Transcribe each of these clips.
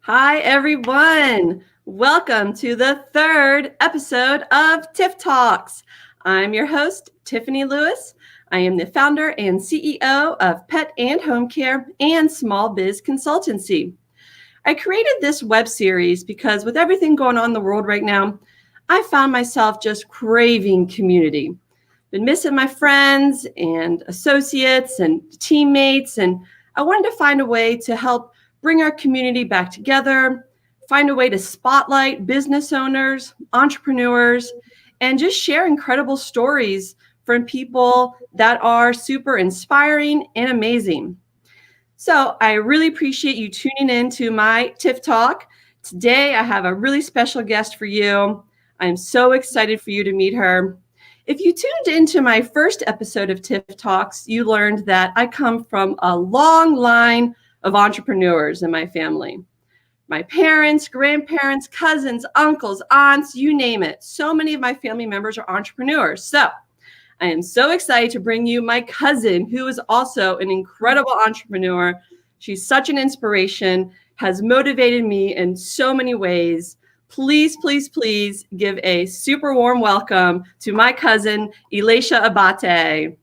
Hi, everyone. Welcome to the third episode of Tiff Talks. I'm your host, Tiffany Lewis. I am the founder and CEO of Pet and Home Care and Small Biz Consultancy. I created this web series because with everything going on in the world right now, I found myself just craving community. Been missing my friends and associates and teammates, and I wanted to find a way to help bring our community back together, find a way to spotlight business owners, entrepreneurs, and just share incredible stories from people that are super inspiring and amazing. So I really appreciate you tuning in to my Tiff Talk. Today, I have a really special guest for you. I'm so excited for you to meet her. If you tuned into my first episode of Tiff Talks, you learned that I come from a long line of entrepreneurs in my family. My parents, grandparents, cousins, uncles, aunts, you name it. So many of my family members are entrepreneurs. So I am so excited to bring you my cousin, who is also an incredible entrepreneur. She's such an inspiration, has motivated me in so many ways. Please, please, please give a super warm welcome to my cousin, Elatia Abate.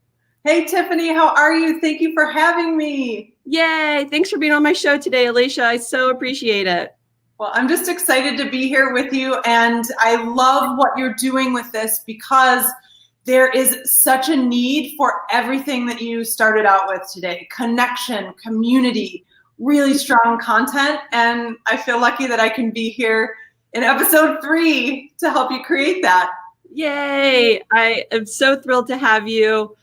Hey, Tiffany, how are you? Thank you for having me. Yay. Thanks for being on my show today, Elatia. I so appreciate it. Well, I'm just excited to be here with you, and I love what you're doing with this because there is such a need for everything that you started out with today. Connection, community, really strong content, and I feel lucky that I can be here in episode 3 to help you create that. Yay. I am so thrilled to have you.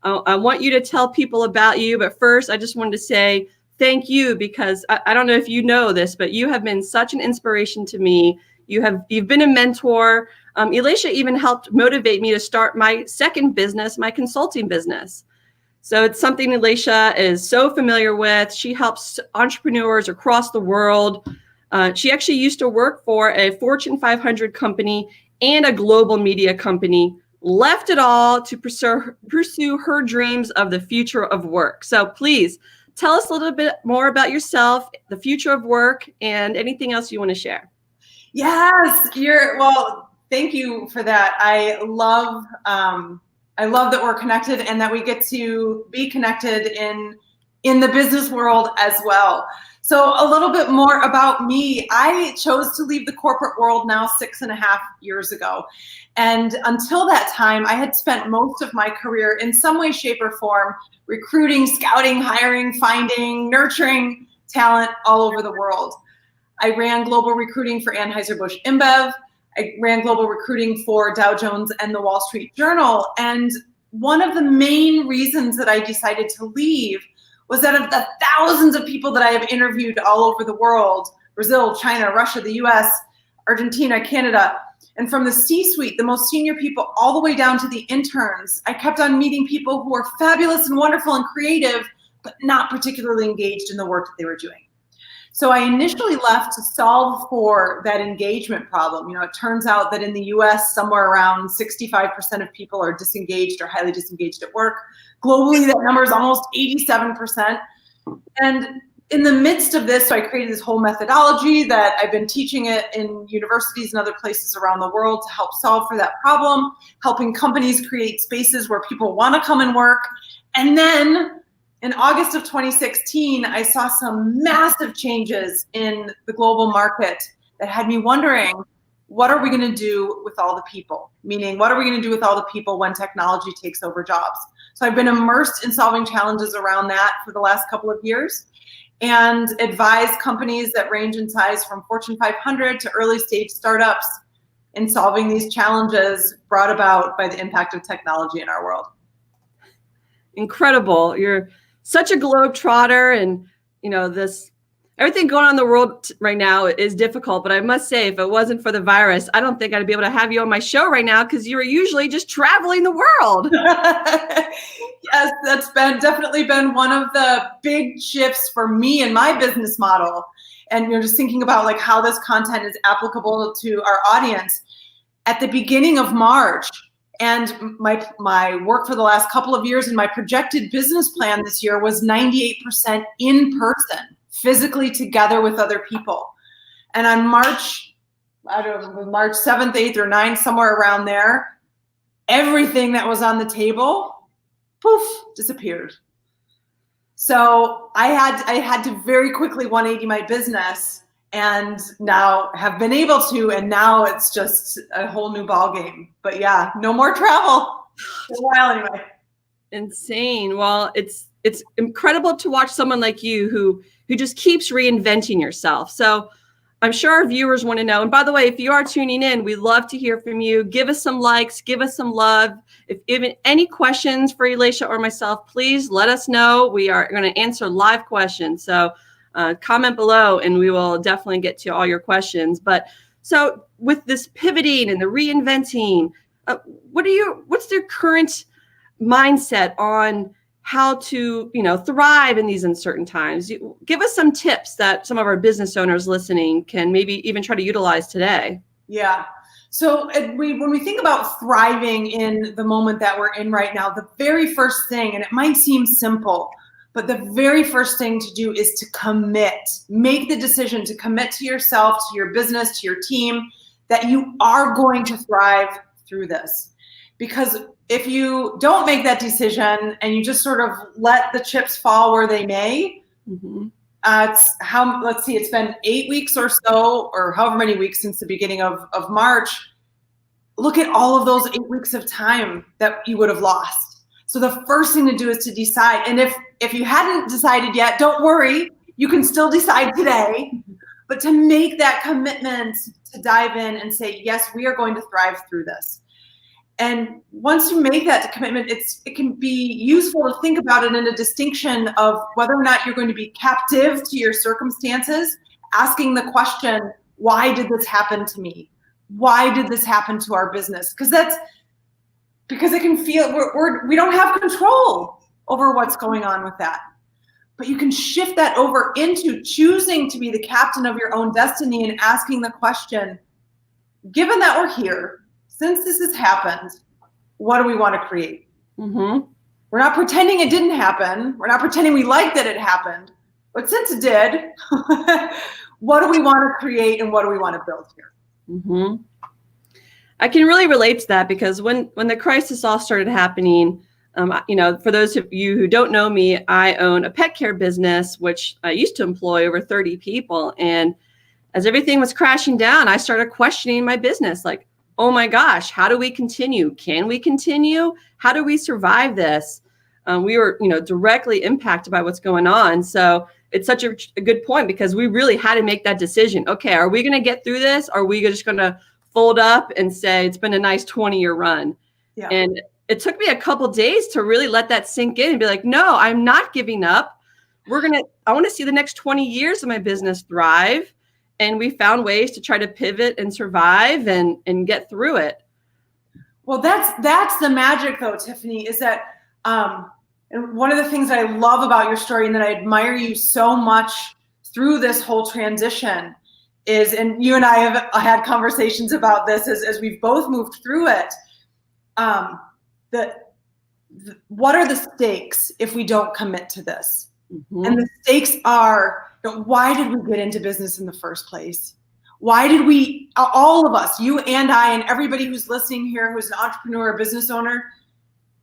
I want you to tell people about you, but first I just wanted to say thank you because I don't know if you know this, but you have been such an inspiration to me. You've been a mentor. Elatia even helped motivate me to start my second business, my consulting business. So it's something Elatia is so familiar with. She helps entrepreneurs across the world. She actually used to work for a Fortune 500 company and a global media company, left it all to pursue her dreams of the future of work. So please tell us a little bit more about yourself, the future of work, and anything else you want to share. Yes, thank you for that. I love that we're connected and that we get to be connected in the business world as well. So a little bit more about me. I chose to leave the corporate world now 6.5 years ago. And until that time, I had spent most of my career in some way, shape, or form recruiting, scouting, hiring, finding, nurturing talent all over the world. I ran global recruiting for Anheuser-Busch InBev. I ran global recruiting for Dow Jones and the Wall Street Journal. And one of the main reasons that I decided to leave was that of the thousands of people that I have interviewed all over the world, Brazil, China, Russia, the US, Argentina, Canada, and from the C-suite, the most senior people, all the way down to the interns, I kept on meeting people who were fabulous and wonderful and creative, but not particularly engaged in the work that they were doing. So I initially left to solve for that engagement problem. It turns out that in the US, somewhere around 65% of people are disengaged or highly disengaged at work. Globally, that number is almost 87%. And in the midst of this, so I created this whole methodology that I've been teaching it in universities and other places around the world to help solve for that problem, helping companies create spaces where people want to come and work. And then in August of 2016, I saw some massive changes in the global market that had me wondering, what are we going to do with all the people? Meaning, what are we going to do with all the people when technology takes over jobs? So I've been immersed in solving challenges around that for the last couple of years and advise companies that range in size from Fortune 500 to early stage startups in solving these challenges brought about by the impact of technology in our world. Incredible. You're such a globetrotter, and everything going on in the world right now is difficult, but I must say, if it wasn't for the virus, I don't think I'd be able to have you on my show right now because you were usually just traveling the world. Yes, that's definitely been one of the big shifts for me in my business model. And just thinking about how this content is applicable to our audience. At the beginning of March, and my work for the last couple of years and my projected business plan this year was 98% in person, physically together with other people. And on March 7th, 8th, or 9th, somewhere around there, everything that was on the table, poof, disappeared. So I had to very quickly 180 my business, and now have been able to, and now it's just a whole new ball game. But yeah, no more travel for a while anyway. Insane. Well, it's incredible to watch someone like you who just keeps reinventing yourself. So I'm sure our viewers want to know. And by the way, if you are tuning in, we'd love to hear from you. Give us some likes, give us some love. If even any questions for Elatia or myself, please let us know. We are going to answer live questions. So comment below and we will definitely get to all your questions. But so with this pivoting and the reinventing, what's their current mindset on how to, thrive in these uncertain times? Give us some tips that some of our business owners listening can maybe even try to utilize today. Yeah. So when we think about thriving in the moment that we're in right now, the very first thing, and it might seem simple, but the very first thing to do is to commit. Make the decision to commit to yourself, to your business, to your team, that you are going to thrive through this. Because if you don't make that decision and you just sort of let the chips fall where they may, it's been 8 weeks or so, or however many weeks since the beginning of March. Look at all of those 8 weeks of time that you would have lost. So the first thing to do is to decide. And if you hadn't decided yet, don't worry, you can still decide today. But to make that commitment to dive in and say, yes, we are going to thrive through this. And once you make that commitment, it can be useful to think about it in a distinction of whether or not you're going to be captive to your circumstances, asking the question, why did this happen to me? Why did this happen to our business? Because it can feel we don't have control over what's going on with that. But you can shift that over into choosing to be the captain of your own destiny and asking the question, given that we're here, since this has happened, what do we want to create? We're not pretending it didn't happen. We're not pretending we like that it happened. But since it did, what do we want to create and what do we want to build here? I can really relate to that because when the crisis all started happening, for those of you who don't know me, I own a pet care business, which I used to employ over 30 people. And as everything was crashing down, I started questioning my business. Like, oh my gosh, how do we continue? Can we continue? How do we survive this? We were, directly impacted by what's going on. So it's such a good point because we really had to make that decision. Okay, are we going to get through this? Or are we just going to fold up and say it's been a nice 20-year run? Yeah. And it took me a couple days to really let that sink in and be like, no, I'm not giving up. I want to see the next 20 years of my business thrive. And we found ways to try to pivot and survive and get through it. Well, that's the magic though, Tiffany, is that and one of the things that I love about your story and that I admire you so much through this whole transition is, and you and I have had conversations about this as we've both moved through it, what are the stakes if we don't commit to this? And the stakes are, why did we get into business in the first place? Why did we, all of us, you and I and everybody who's listening here, who's an entrepreneur or business owner,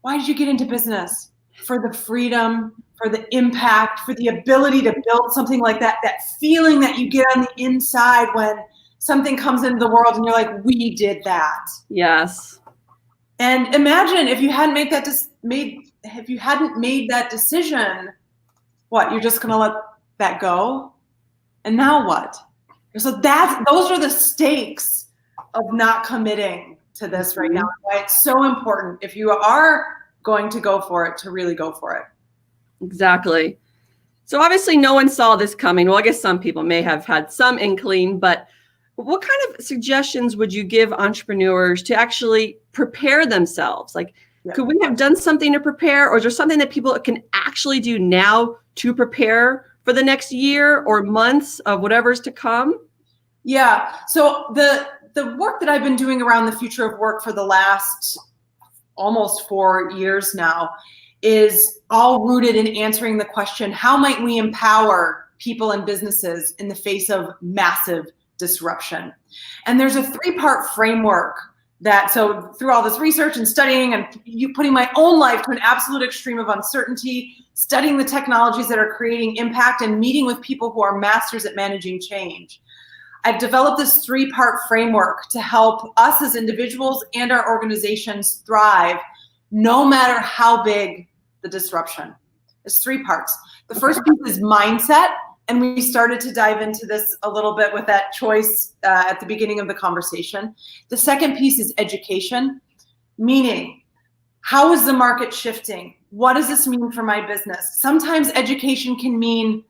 why did you get into business? For the freedom, for the impact, for the ability to build something like that feeling that you get on the inside when something comes into the world and you're like, we did that. Yes. And imagine if you hadn't made that decision, what, you're just gonna let that go? And now what? So those are the stakes of not committing to this right now. Why it's so important, if you are going to go for it, to really go for it. Exactly. So obviously no one saw this coming. Well, I guess some people may have had some inkling, but what kind of suggestions would you give entrepreneurs to actually prepare themselves? Like, could we have done something to prepare, or is there something that people can actually do now to prepare for the next year or months of whatever's to come? Yeah. So the work that I've been doing around the future of work for the last almost 4 years now is all rooted in answering the question, how might we empower people and businesses in the face of massive disruption. And there's a 3-part framework so through all this research and studying and you putting my own life to an absolute extreme of uncertainty, studying the technologies that are creating impact and meeting with people who are masters at managing change, I've developed this 3-part framework to help us as individuals and our organizations thrive no matter how big the disruption. It's 3 parts. The first piece is mindset. And we started to dive into this a little bit with that choice at the beginning of the conversation. The second piece is education, meaning how is the market shifting? What does this mean for my business? Sometimes education can mean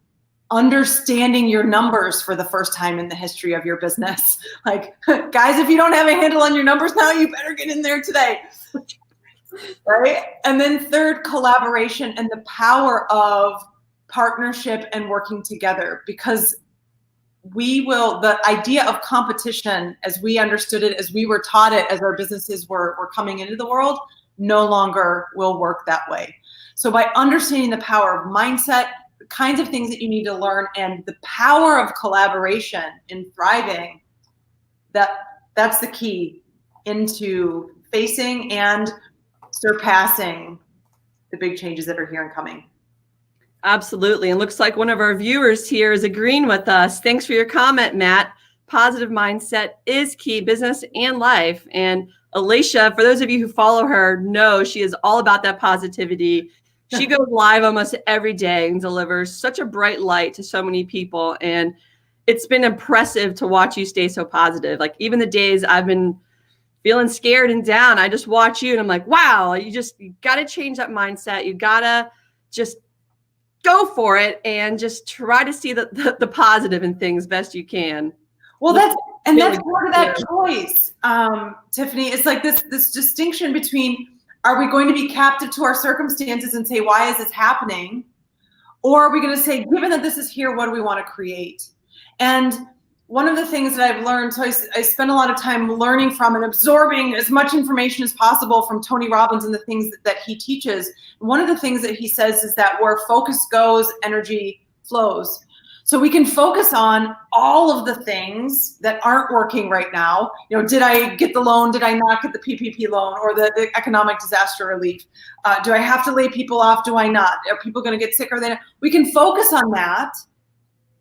understanding your numbers for the first time in the history of your business. Like, guys, if you don't have a handle on your numbers now, you better get in there today. Right? And then third, collaboration and the power of partnership and working together, because the idea of competition as we understood it, as we were taught it, as our businesses were coming into the world, no longer will work that way. So by understanding the power of mindset, the kinds of things that you need to learn, and the power of collaboration in thriving, that's the key into facing and surpassing the big changes that are here and coming. Absolutely. And looks like one of our viewers here is agreeing with us. Thanks for your comment, Matt. Positive mindset is key, business and life. And Elatia, for those of you who follow her, know she is all about that positivity. She goes live almost every day and delivers such a bright light to so many people. And it's been impressive to watch you stay so positive. Like even the days I've been feeling scared and down, I just watch you and I'm like, wow, you got to change that mindset. You got to just go for it and just try to see the positive in things best you can. Well, that's part of that choice, Tiffany. It's like this distinction between, are we going to be captive to our circumstances and say, why is this happening? Or are we going to say, given that this is here, what do we want to create? And one of the things that I've learned, so I spend a lot of time learning from and absorbing as much information as possible from Tony Robbins and the things that he teaches. One of the things that he says is that where focus goes, energy flows. So we can focus on all of the things that aren't working right now. You know, did I get the loan? Did I not get the PPP loan or the economic disaster relief? Do I have to lay people off? Do I not? Are people going to get sick? We can focus on that,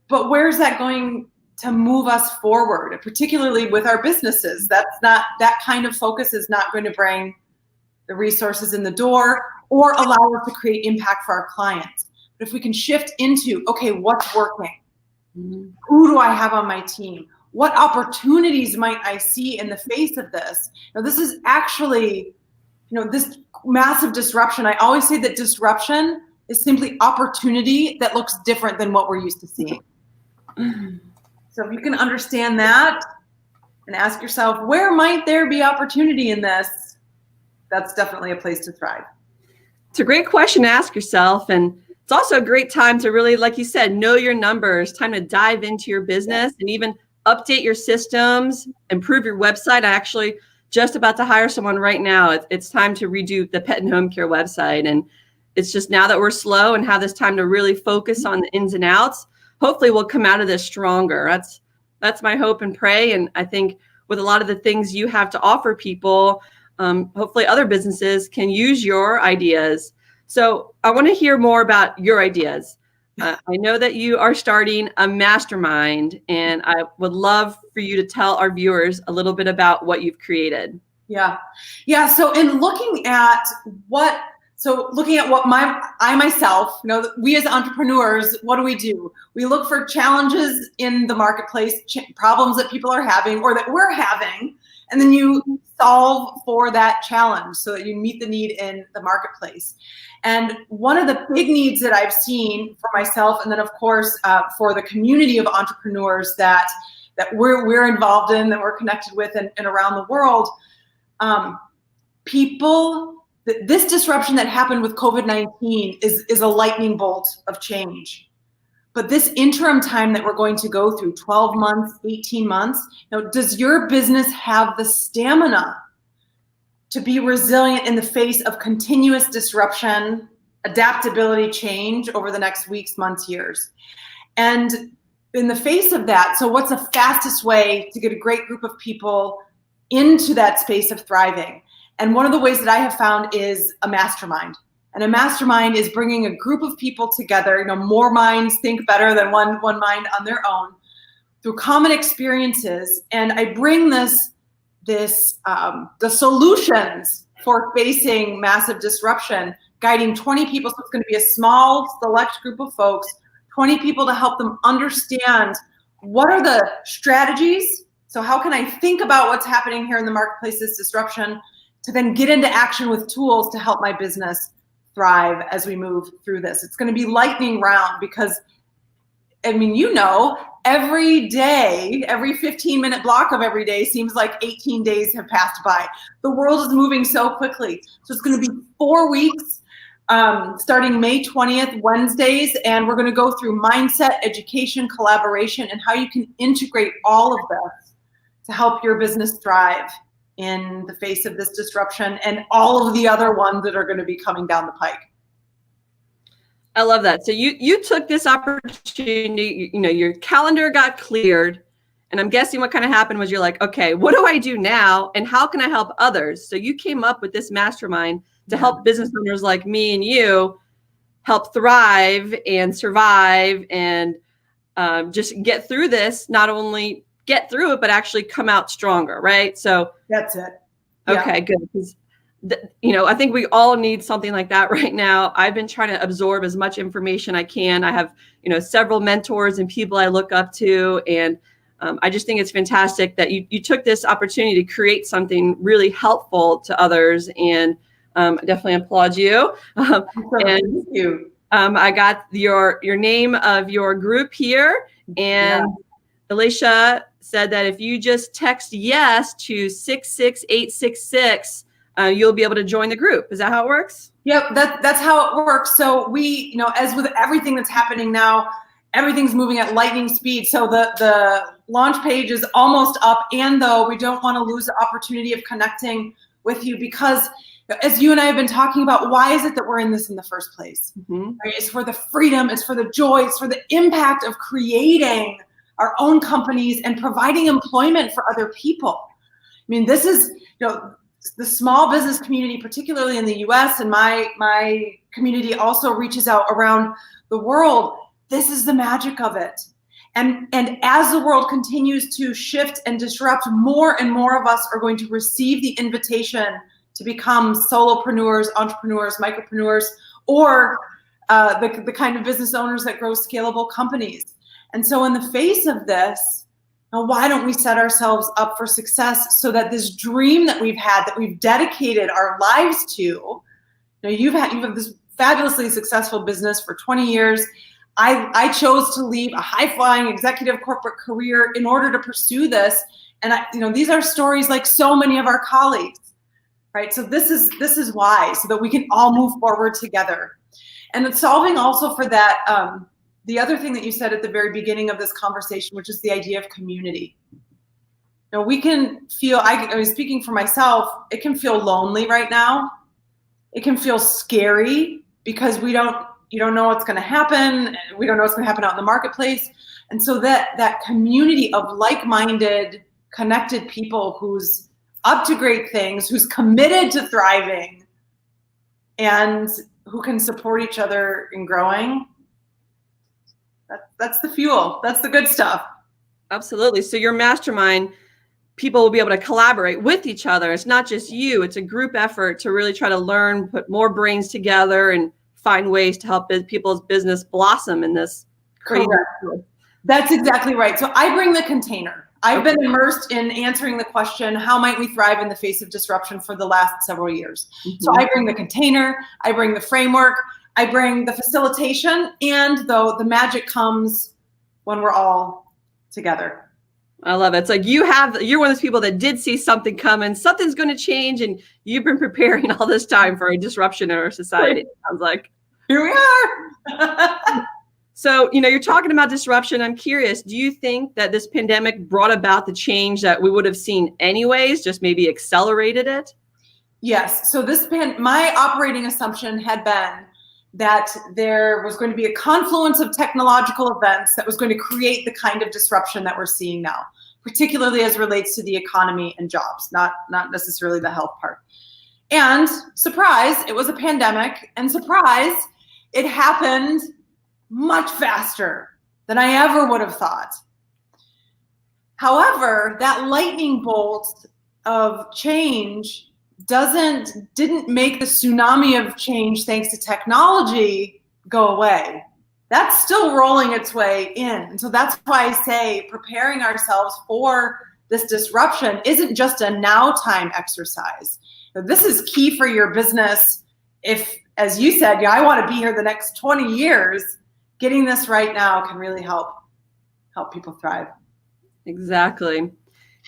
but where's that going to move us forward, particularly with our businesses? That kind of focus is not going to bring the resources in the door or allow us to create impact for our clients. But if we can shift into, okay, what's working? Who do I have on my team? What opportunities might I see in the face of this? Now, this is actually, this massive disruption. I always say that disruption is simply opportunity that looks different than what we're used to seeing. So if you can understand that and ask yourself, where might there be opportunity in this? That's definitely a place to thrive. It's a great question to ask yourself. And it's also a great time to really, like you said, know your numbers, time to dive into your business and even update your systems, improve your website. I'm actually just about to hire someone right now. It's time to redo the pet and home care website. And it's just now that we're slow and have this time to really focus on the ins and outs, hopefully we'll come out of this stronger. That's my hope and pray. And I think with a lot of the things you have to offer people, hopefully other businesses can use your ideas. So I want to hear more about your ideas. I know that you are starting a mastermind, and I would love for you to tell our viewers a little bit about what you've created. Yeah. So in looking at what I myself, we as entrepreneurs, what do? We look for challenges in the marketplace, problems that people are having or that we're having, and then you solve for that challenge so that you meet the need in the marketplace. And one of the big needs that I've seen for myself, and then of course for the community of entrepreneurs that we're involved in, that we're connected with and around the world, this disruption that happened with COVID-19 is a lightning bolt of change. But this interim time that we're going to go through, 12 months, 18 months, does your business have the stamina to be resilient in the face of continuous disruption, adaptability, change over the next weeks, months, years? And in the face of that, so what's the fastest way to get a great group of people into that space of thriving? And one of the ways that I have found is a mastermind. And a mastermind is bringing a group of people together. More minds think better than one mind on their own, through common experiences. And I bring the solutions for facing massive disruption, guiding 20 people. So it's going to be a small, select group of folks, 20 people, to help them understand what are the strategies. So how can I think about what's happening here in the marketplace, this disruption, to then get into action with tools to help my business thrive as we move through this. It's going to be lightning round because, every day, every 15-minute block of every day seems like 18 days have passed by. The world is moving so quickly. So it's going to be 4 weeks, starting May 20th, Wednesdays, and we're going to go through mindset, education, collaboration, and how you can integrate all of this to help your business thrive in the face of this disruption and all of the other ones that are going to be coming down the pike. I love that. So you took this opportunity, your calendar got cleared, and I'm guessing what kind of happened was you're like, okay, what do I do now? And how can I help others? So you came up with this mastermind to help business owners like me and you help thrive and survive and just get through this, not only get through it, but actually come out stronger, right? So that's it. Okay, good. Because, I think we all need something like that right now. I've been trying to absorb as much information I can. I have, several mentors and people I look up to. And I just think it's fantastic that you took this opportunity to create something really helpful to others. And I definitely applaud you. Thank you. I got your name of your group here. And Elatia said that if you just text yes to 66866, you'll be able to join the group. Is that how it works? Yep, that's how it works. So we, as with everything that's happening now, everything's moving at lightning speed. So the launch page is almost up, and though we don't want to lose the opportunity of connecting with you, because as you and I have been talking about, why is it that we're in this in the first place? Mm-hmm. Right? It's for the freedom, it's for the joy, it's for the impact of creating our own companies and providing employment for other people. This is, the small business community, particularly in the US, and my community also reaches out around the world. This is the magic of it. And as the world continues to shift and disrupt, more and more of us are going to receive the invitation to become solopreneurs, entrepreneurs, micropreneurs, or the kind of business owners that grow scalable companies. And so in the face of this, now why don't we set ourselves up for success so that this dream that we've had, that we've dedicated our lives to, you've had this fabulously successful business for 20 years. I chose to leave a high-flying executive corporate career in order to pursue this. And these are stories like so many of our colleagues, right? So this is why, so that we can all move forward together. And it's solving also for that, the other thing that you said at the very beginning of this conversation, which is the idea of community. We can feel, I was speaking for myself, it can feel lonely right now. It can feel scary because you don't know what's going to happen. We don't know what's going to happen out in the marketplace. And so that community of like-minded, connected people who's up to great things, who's committed to thriving, and who can support each other in growing, that's the fuel. That's the good stuff. Absolutely. So your mastermind, people will be able to collaborate with each other. It's not just you. It's a group effort to really try to learn, put more brains together, and find ways to help people's business blossom in this crazy world. That's exactly right. So I bring the container. I've been immersed in answering the question, how might we thrive in the face of disruption, for the last several years. Mm-hmm. So I bring the container, I bring the framework, I bring the facilitation, and though the magic comes when we're all together. I love it. It's like you're one of those people that did see something coming, something's going to change, and you've been preparing all this time for a disruption in our society. It sounds like. Here we are. So, you're talking about disruption. I'm curious, do you think that this pandemic brought about the change that we would have seen anyways, just maybe accelerated it? Yes. So my operating assumption had been that there was going to be a confluence of technological events that was going to create the kind of disruption that we're seeing now, particularly as relates to the economy and jobs, not necessarily the health part. And surprise, it was a pandemic, and surprise, it happened much faster than I ever would have thought. However, that lightning bolt of change didn't make the tsunami of change thanks to technology go away. That's still rolling its way in. And so that's why I say preparing ourselves for this disruption isn't just a now time exercise. This is key for your business. If, as you said, I want to be here the next 20 years, getting this right now can really help people thrive. Exactly.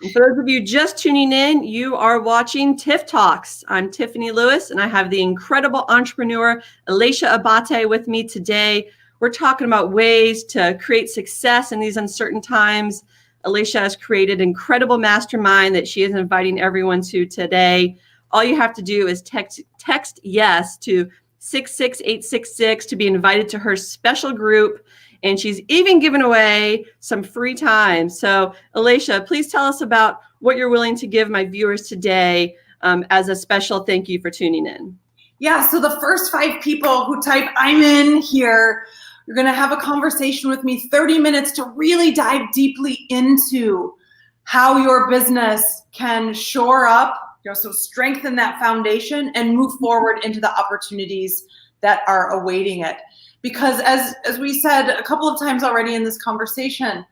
And for those of you just tuning in, you are watching Tiff Talks. I'm Tiffany Lewis, and I have the incredible entrepreneur Elatia Abate with me today. We're talking about ways to create success in these uncertain times. Elatia has created an incredible mastermind that she is inviting everyone to today. All you have to do is text yes to 66866 to be invited to her special group. And she's even given away some free time. So Elatia, please tell us about what you're willing to give my viewers today as a special thank you for tuning in. Yeah, so the first 5 people who type I'm in here, you're gonna have a conversation with me, 30 minutes to really dive deeply into how your business can shore up, so strengthen that foundation and move forward into the opportunities that are awaiting it. Because as we said a couple of times already in this conversation,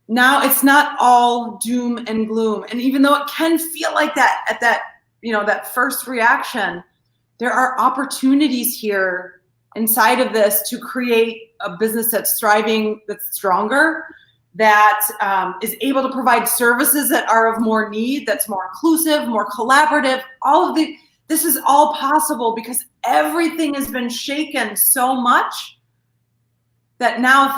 now it's not all doom and gloom. And even though it can feel like that at that first reaction, there are opportunities here inside of this to create a business that's thriving, that's stronger, that is able to provide services that are of more need, that's more inclusive, more collaborative. This is all possible because everything has been shaken so much that now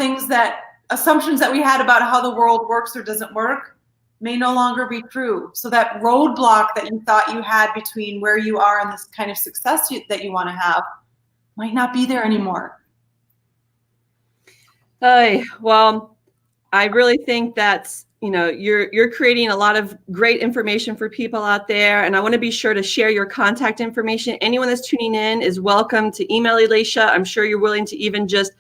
assumptions that we had about how the world works or doesn't work may no longer be true. So that roadblock that you thought you had between where you are and this kind of success that you want to have might not be there anymore. Well, I really think that's, you're creating a lot of great information for people out there. And I want to be sure to share your contact information. Anyone that's tuning in is welcome to email Elatia. I'm sure you're willing to even just,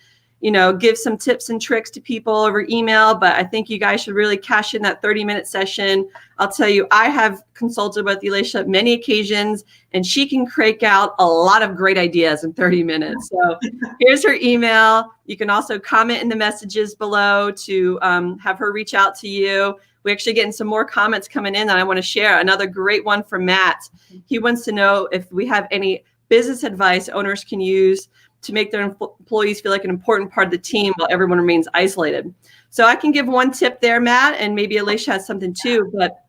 give some tips and tricks to people over email. But I think you guys should really cash in that 30-minute session. I'll tell you, I have consulted with Elatia many occasions, and she can crank out a lot of great ideas in 30 minutes. So here's her email. You can also comment in the messages below to have her reach out to you. We're actually getting some more comments coming in that I want to share. Another great one from Matt. He wants to know if we have any business advice owners can use to make their employees feel like an important part of the team while everyone remains isolated. So I can give one tip there, Matt, and maybe Elatia has something too. But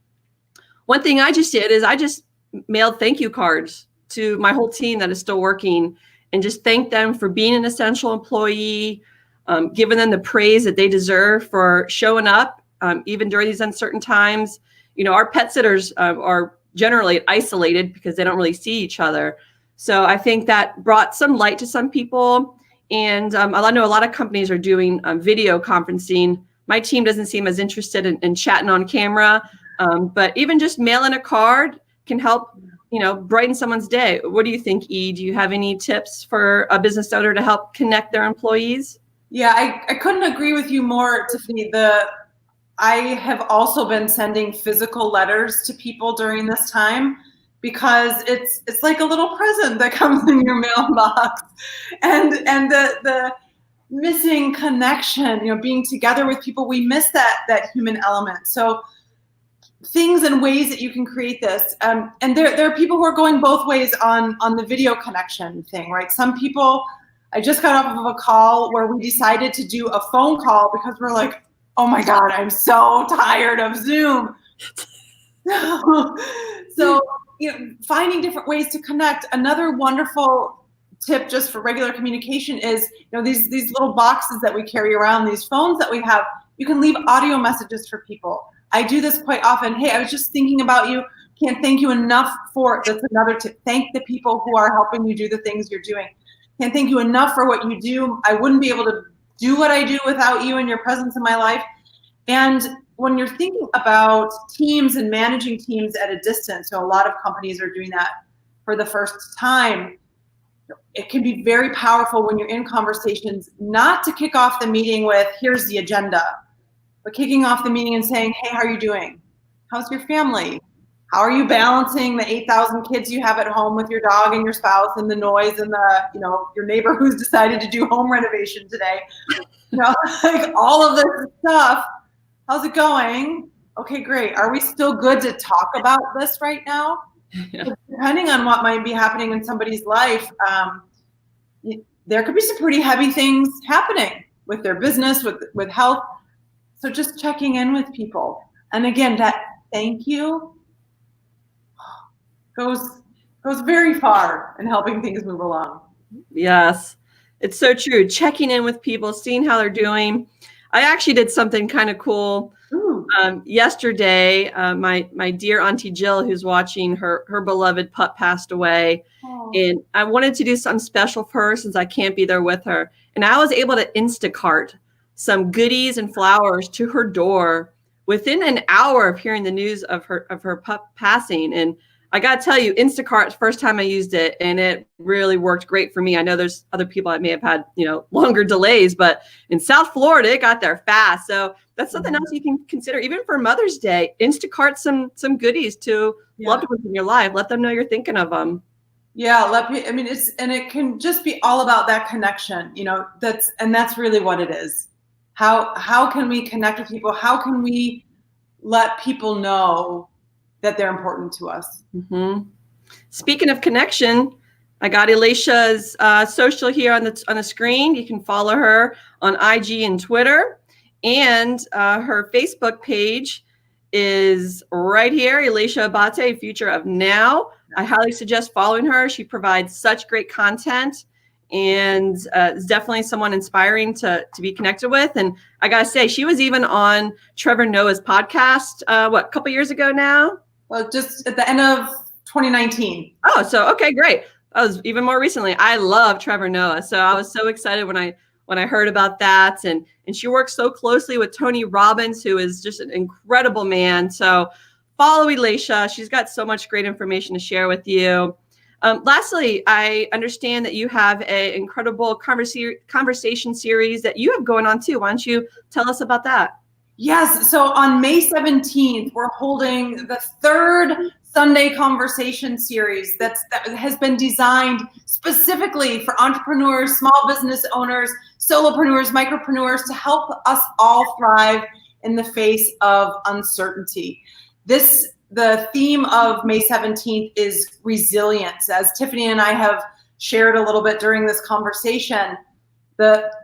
one thing I just did is I just mailed thank you cards to my whole team that is still working and just thank them for being an essential employee, giving them the praise that they deserve for showing up, even during these uncertain times. Our pet sitters are generally isolated because they don't really see each other. So I think that brought some light to some people. And I know a lot of companies are doing video conferencing. My team doesn't seem as interested in chatting on camera, but even just mailing a card can help, brighten someone's day. What do you think, E? Do you have any tips for a business owner to help connect their employees? Yeah, I couldn't agree with you more, Tiffany. I have also been sending physical letters to people during this time, because it's like a little present that comes in your mailbox, and the missing connection, being together with people, we miss that human element. So things and ways that you can create this, and there are people who are going both ways on the video connection thing, right? Some people, I just got off of a call where we decided to do a phone call because we're like, oh my God, I'm so tired of Zoom. So finding different ways to connect. Another wonderful tip just for regular communication is, these little boxes that we carry around, these phones that we have, you can leave audio messages for people. I do this quite often. Hey, I was just thinking about you. Can't thank you enough for it. That's another tip. Thank the people who are helping you do the things you're doing. Can't thank you enough for what you do. I wouldn't be able to do what I do without you and your presence in my life. And when you're thinking about teams and managing teams at a distance, so a lot of companies are doing that for the first time, it can be very powerful when you're in conversations not to kick off the meeting with, here's the agenda, but kicking off the meeting and saying, hey, how are you doing? How's your family? How are you balancing the 8,000 kids you have at home with your dog and your spouse and the noise and your neighbor who's decided to do home renovation today? Like all of this stuff. How's it going? Okay, great. Are we still good to talk about this right now? Yeah. Depending on what might be happening in somebody's life, there could be some pretty heavy things happening with their business, with health. So just checking in with people. And again, that thank you goes very far in helping things move along. Yes, it's so true. Checking in with people, seeing how they're doing. I actually did something kind of cool yesterday. My dear Auntie Jill, who's watching, her beloved pup passed away. Aww. And I wanted to do something special for her since I can't be there with her. And I was able to Instacart some goodies and flowers to her door within an hour of hearing the news of her pup passing. And I got to tell you, Instacart, first time I used it, and it really worked great for me. I know there's other people that may have had, longer delays, but in South Florida, it got there fast. So that's something else you can consider, even for Mother's Day. Instacart some goodies to loved ones in your life. Let them know you're thinking of them. Yeah, it can just be all about that connection. That's really what it is. How can we connect with people? How can we let people know that they're important to us? Mm-hmm. Speaking of connection, I got Elatia's social here on the screen. You can follow her on IG and Twitter, and her Facebook page is right here, Elatia Abate, Future of Now. I highly suggest following her. She provides such great content, and is definitely someone inspiring to be connected with. And I gotta say, she was even on Trevor Noah's podcast, a couple years ago now? Well, just at the end of 2019. Oh, so okay, great. That was even more recently. I love Trevor Noah, so I was so excited when I heard about that. And she works so closely with Tony Robbins, who is just an incredible man. So follow Elatia. She's got so much great information to share with you. Lastly, I understand that you have an incredible conversation series that you have going on too. Why don't you tell us about that? Yes. So on May 17th, we're holding the third Sunday conversation series that has been designed specifically for entrepreneurs, small business owners, solopreneurs, micropreneurs, to help us all thrive in the face of uncertainty. The theme of May 17th is resilience. As Tiffany and I have shared a little bit during this conversation,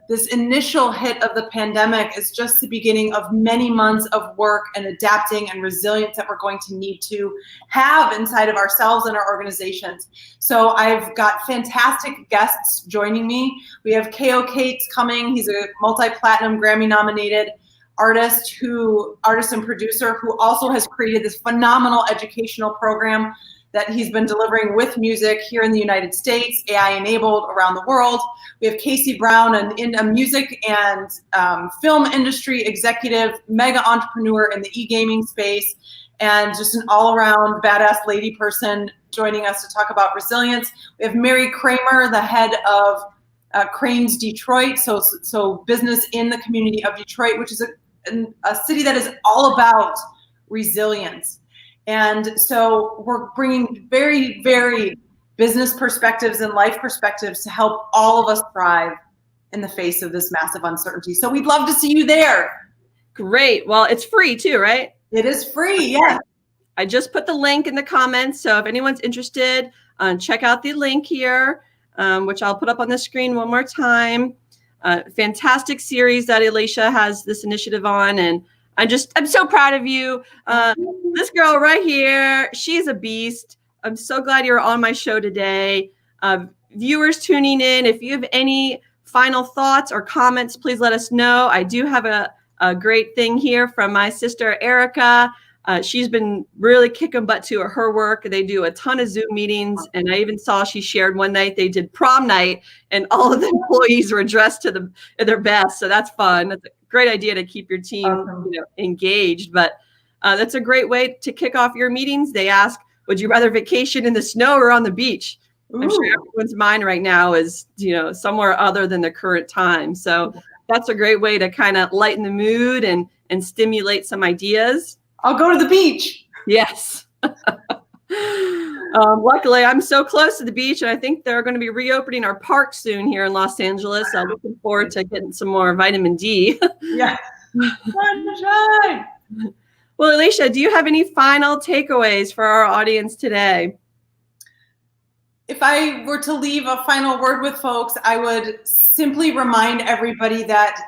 this initial hit of the pandemic is just the beginning of many months of work and adapting and resilience that we're going to need to have inside of ourselves and our organizations. So I've got fantastic guests joining me. We have K.O. Cates coming. He's a multi-platinum Grammy nominated artist and producer who also has created this phenomenal educational program that he's been delivering with music here in the United States, AI enabled around the world. We have Casey Brown, a music and film industry executive, mega entrepreneur in the e-gaming space, and just an all-around badass lady person joining us to talk about resilience. We have Mary Kramer, the head of Cranes Detroit, so business in the community of Detroit, which is a city that is all about resilience. And so we're bringing very, very business perspectives and life perspectives to help all of us thrive in the face of this massive uncertainty. So we'd love to see you there. Great. Well, it's free too, right? It is free, yes. I just put the link in the comments. So if anyone's interested, check out the link here, which I'll put up on the screen one more time. Fantastic series that Elatia has this initiative on. And I'm so proud of you. This girl right here, she's a beast. I'm so glad you're on my show today. Viewers tuning in, if you have any final thoughts or comments, please let us know. I do have a great thing here from my sister, Erica. she's been really kicking butt to her work. They do a ton of Zoom meetings. And I even saw she shared one night they did prom night and all of the employees were dressed to their best. So that's fun. That's a great idea to keep your team engaged. But that's a great way to kick off your meetings. They ask, would you rather vacation in the snow or on the beach? Ooh. I'm sure everyone's mind right now is, somewhere other than the current time. So that's a great way to kind of lighten the mood and stimulate some ideas. I'll go to the beach. Yes. Luckily, I'm so close to the beach, and I think they're going to be reopening our park soon here in Los Angeles. So I'm looking forward to getting some more vitamin D. Yeah. Sunshine. Well, Elatia, do you have any final takeaways for our audience today? If I were to leave a final word with folks, I would simply remind everybody that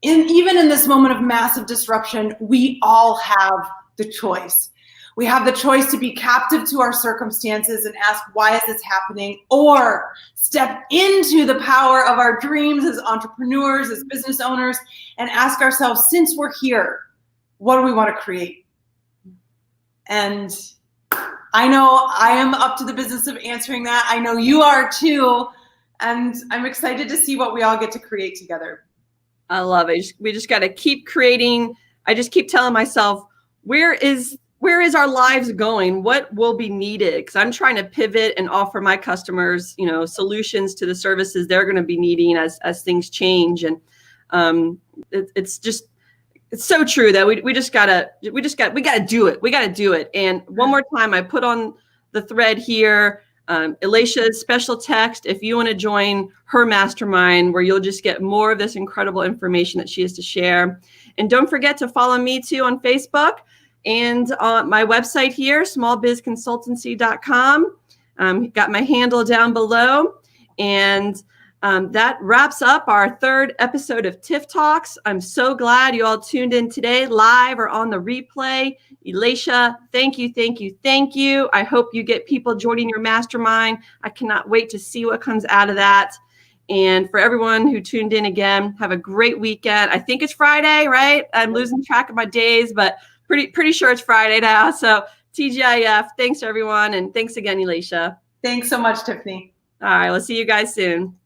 even in this moment of massive disruption, we all have the choice. We have the choice to be captive to our circumstances and ask, why is this happening? Or step into the power of our dreams as entrepreneurs, as business owners, and ask ourselves, since we're here, what do we want to create? And I know I am up to the business of answering that. I know you are too. And I'm excited to see what we all get to create together. I love it. We just got to keep creating. I just keep telling myself, where is our lives going? What will be needed? Because I'm trying to pivot and offer my customers, solutions to the services they're going to be needing as things change. And it's so true that we got to do it. We got to do it. And one more time, I put on the thread here, Elatia's special text, if you want to join her mastermind, where you'll just get more of this incredible information that she has to share. And don't forget to follow me too on Facebook and on my website here, smallbizconsultancy.com. Got my handle down below. And that wraps up our third episode of Tiff Talks. I'm so glad you all tuned in today, live or on the replay. Elatia, thank you, thank you, thank you. I hope you get people joining your mastermind. I cannot wait to see what comes out of that. And for everyone who tuned in again, have a great weekend. I think it's Friday, right? I'm losing track of my days, but pretty sure it's Friday now. So TGIF, thanks everyone. And thanks again, Elatia. Thanks so much, Tiffany. All right, we'll see you guys soon.